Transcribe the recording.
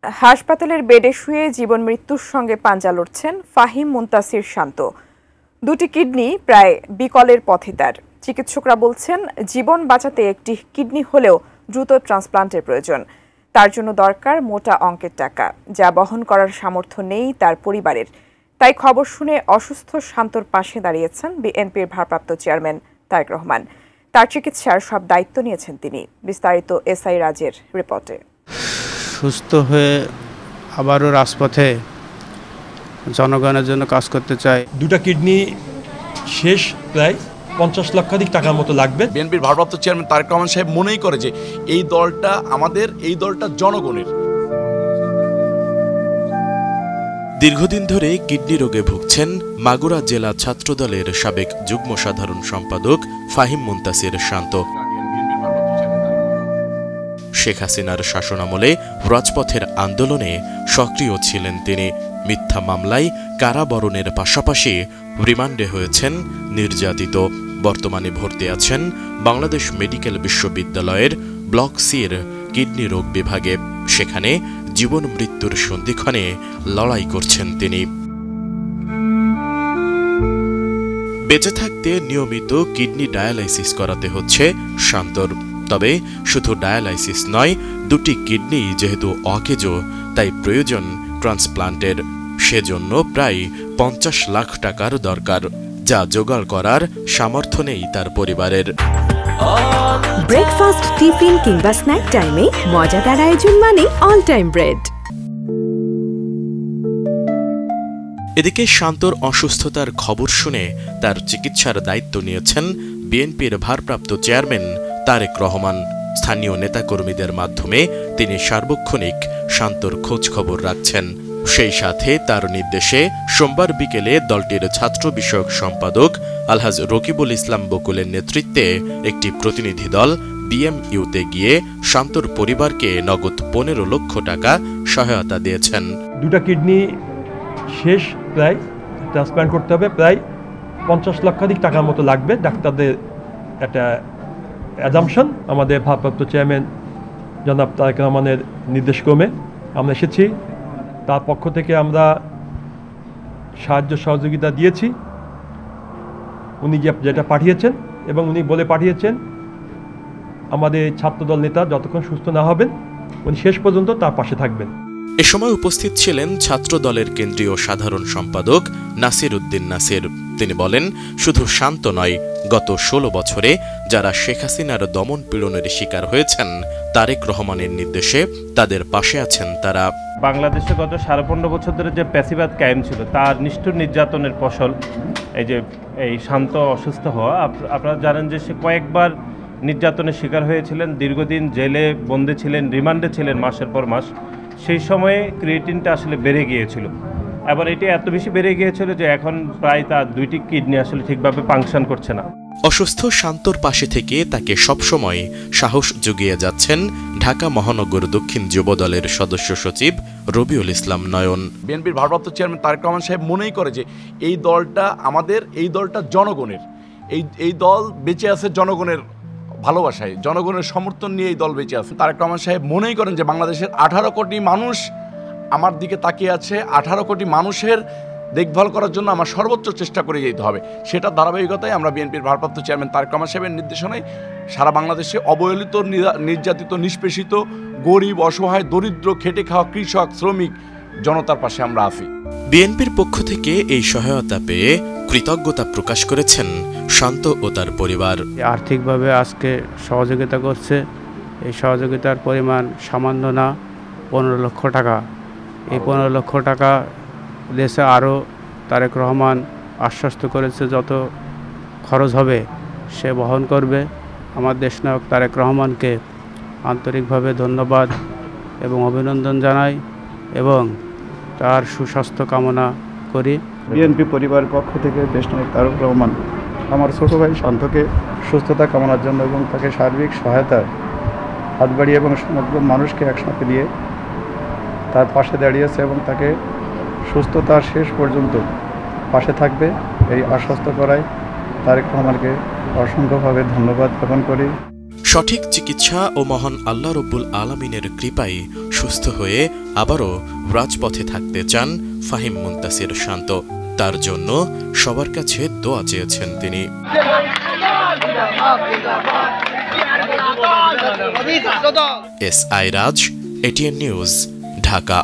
হাসপাতালের বেডে শুয়ে জীবন মৃত্যুর সঙ্গে পাঞ্জা লড়ছেন ফাহিম মুনতাসির শান্ত। দুটি কিডনি প্রায় বিকলের পথে তার। চিকিৎসকরা বলছেন জীবন বাঁচাতে একটি কিডনি হলেও দ্রুত ট্রান্সপ্লান্টের প্রয়োজন। তার জন্য দরকার মোটা অঙ্কের টাকা, যা বহন করার সামর্থ্য নেই তার পরিবারের। তাই খবর শুনে অসুস্থ শান্তর পাশে দাঁড়িয়েছেন বিএনপির ভারপ্রাপ্ত চেয়ারম্যান তারেক রহমান। তার চিকিৎসার সব দায়িত্ব নিয়েছেন তিনি। বিস্তারিত এসআই রাজের রিপোর্টে। সুস্থ হয়ে আবারও রাজপথে জনগণের জন্য কাজ করতে চাই। দুটা কিডনি শেষ, প্রায় 50 লক্ষাধিক টাকার মতো লাগবে। বিএনপির ভারপ্রাপ্ত চেয়ারম্যান তারেক রহমান সাহেব মনেই করে যে এই দলটা আমাদের, এই দলটা জনগণের। দীর্ঘদিন ধরে কিডনি রোগে ভুগছেন মাগুরা জেলা ছাত্রদলের সাবেক যুগ্ম সাধারণ সম্পাদক ফাহিম মুনতাসির শান্ত। শেখ হাসিনার শাসনামলে রাজপথের আন্দোলনে সক্রিয় ছিলেন তিনি। মিথ্যা মামলায় কারাবরণের পাশাপাশি রিমান্ডে হয়েছেন, নির্যাতিত। বর্তমানে ভর্তি আছেন বাংলাদেশ মেডিকেল বিশ্ববিদ্যালয়ের ব্লক সির কিডনি রোগ বিভাগে। সেখানে জীবন মৃত্যুর সন্ধিক্ষণে লড়াই করছেন তিনি। বেঁচে থাকতে নিয়মিত কিডনি ডায়ালাইসিস করাতে হচ্ছে শান্তর। তবে শুধু ডায়ালাইসিস নয়, দুটি কিডনি যেহেতু অকেজো, তাই প্রয়োজন ট্রান্সপ্লান্টের। সেজন্য প্রায় 50 লাখ টাকার দরকার, যা জোগাড় করার সামর্থ্য নেই তার পরিবারের। ব্রেকফাস্ট, টিফিন কিংবা স্ন্যাক টাইমে মজাদার আয়োজন মানে অল টাইম ব্রেড। এদিকে শান্তর অসুস্থতার খবর শুনে তার চিকিৎসার দায়িত্ব নিয়েছেন বিএনপির ভারপ্রাপ্ত চেয়ারম্যান তারেক রহমান। স্থানীয় নেতাকর্মীদের মাধ্যমে তিনি সার্বক্ষণিক শান্তর খোঁজ খবর রাখছেন। সেই সাথে তার নির্দেশে সোমবার বিকেলে দলটির ছাত্র বিষয়ক সম্পাদক আলহাজ রকিবুল ইসলাম বকুলের নেতৃত্বে একটি প্রতিনিধি দল বিএমইউতে গিয়ে শান্তর পরিবারকে নগদ 15 লক্ষ টাকা সহায়তা দিয়েছেন। দুটা কিডনি শেষ, প্রায় ট্রান্সপ্লান্ট করতে হবে, প্রায় 50 লক্ষাধিক টাকার মতো লাগবে। ডাক্তারদের একটা অ্যাজাম্পশন। আমাদের ভারপ্রাপ্ত চেয়ারম্যান জনাব তারেক রহমানের নির্দেশক্রমে আমরা এসেছি। তার পক্ষ থেকে আমরা সাহায্য সহযোগিতা দিয়েছি। উনি যেটা পাঠিয়েছেন, এবং উনি বলে পাঠিয়েছেন আমাদের ছাত্রদল নেতা যতক্ষণ সুস্থ না হবেন উনি শেষ পর্যন্ত তার পাশে থাকবেন। এ সময় উপস্থিত ছিলেন ছাত্র দলের কেন্দ্রীয় সাধারণ সম্পাদক নাসির উদ্দিন নাসির। তিনি বলেন, শুধু শান্ত নয়, গত 16 বছরে যারা শেখ হাসিনার দমন পীড়নের শিকার হয়েছেন, তারেক রহমানের নির্দেশে তাদের পাশে আছেন তারা। বাংলাদেশে গত 15.5 বছর ধরে যে প্যাসিবাদ কায়েম ছিল, তার নিষ্ঠুর নির্যাতনের ফসল এই শান্ত অসুস্থ হওয়া। আপনারা জানেন যে সে কয়েকবার নির্যাতনের শিকার হয়েছিলেন, দীর্ঘদিন জেলে বন্দী ছিলেন, রিমান্ডে ছিলেন মাসের পর মাস। সেই সময়ে ক্রিয়েটিনটা আসলে বেড়ে গিয়েছিল, এবং এটি এত বেশি বেড়ে গিয়েছিল যে এখন প্রায় তার 2টি কিডনি আসলে ঠিকভাবে ফাংশন করছে না। অসুস্থ শান্তর পাশে থেকে তাকে সবসময় সাহস জুগিয়ে যাচ্ছেন ঢাকা মহানগর দক্ষিণ যুবদলের সদস্য সচিব রবিউল ইসলাম নয়ন। বিএনপির ভারপ্রাপ্ত চেয়ারম্যান তারেক রহমান সাহেব মনেই করে যে এই দলটা আমাদের, এই দলটা জনগণের। এই দল বেঁচে আছে জনগণের ভালোবাসায়, জনগণের সমর্থন নিয়ে এই দল বেঁচে আছে। তারেক রহমান সাহেব মনেই করেন যে বাংলাদেশের 18 কোটি মানুষ আমার দিকে তাকিয়ে আছে। 18 কোটি মানুষের দেখভাল করার জন্য আমার সর্বোচ্চ চেষ্টা করে যেতে হবে। সেটা ধারাবাহিকতায় আমরা বিএনপির ভারপ্রাপ্ত চেয়ারম্যান তারেক রহমান সাহেবের নির্দেশনায় সারা বাংলাদেশে অবহেলিত, নির্যাতিত, নিষ্পেষিত, গরিব, অসহায়, দরিদ্র, খেটে খাওয়া কৃষক, শ্রমিক জনতার পাশে আমরা আছি। বিএনপির পক্ষ থেকে এই সহায়তা পেয়ে কৃতজ্ঞতা প্রকাশ করেছেন শান্ত ও তার পরিবার। আর্থিকভাবে আজকে সহযোগিতা করছে। এই সহযোগিতার পরিমাণ সামান্য না, 15 লক্ষ টাকা। এই 15 লক্ষ টাকা দেশে আরও তারেক রহমান আশ্বস্ত করেছে যত খরচ হবে সে বহন করবে। আমার দেশনায়ক তারেক রহমানকে আন্তরিকভাবে ধন্যবাদ এবং অভিনন্দন জানাই, এবং তার সুস্বাস্থ্য কামনা করি। বিএনপি পরিবারের পক্ষ থেকে দেশনায়ক তারেক রহমান আমার ছোটো ভাই শান্তকে সুস্থতা কামনার জন্য এবং তাকে সার্বিক সহায়তার হাত বাড়িয়ে এবং সমগ্র মানুষকে একসাথে দিয়ে তার পাশে দাঁড়িয়েছে এবং তাকে সুস্থতার শেষ পর্যন্ত পাশে থাকবে এই আশ্বস্ত করায় তারেক রহমানকে অসংখ্যভাবে ধন্যবাদ জ্ঞাপন করি। সঠিক চিকিৎসা ও মহান আল্লাহ রব্বুল আলামিনের কৃপায় সুস্থ হয়ে আবারও রাজপথে থাকতে চান ফাহিম মুনতাসির শান্ত। তার জন্য সবার কাছে দোয়া চেয়েছেন তিনি। S I Raj, ATN news, Dhaka.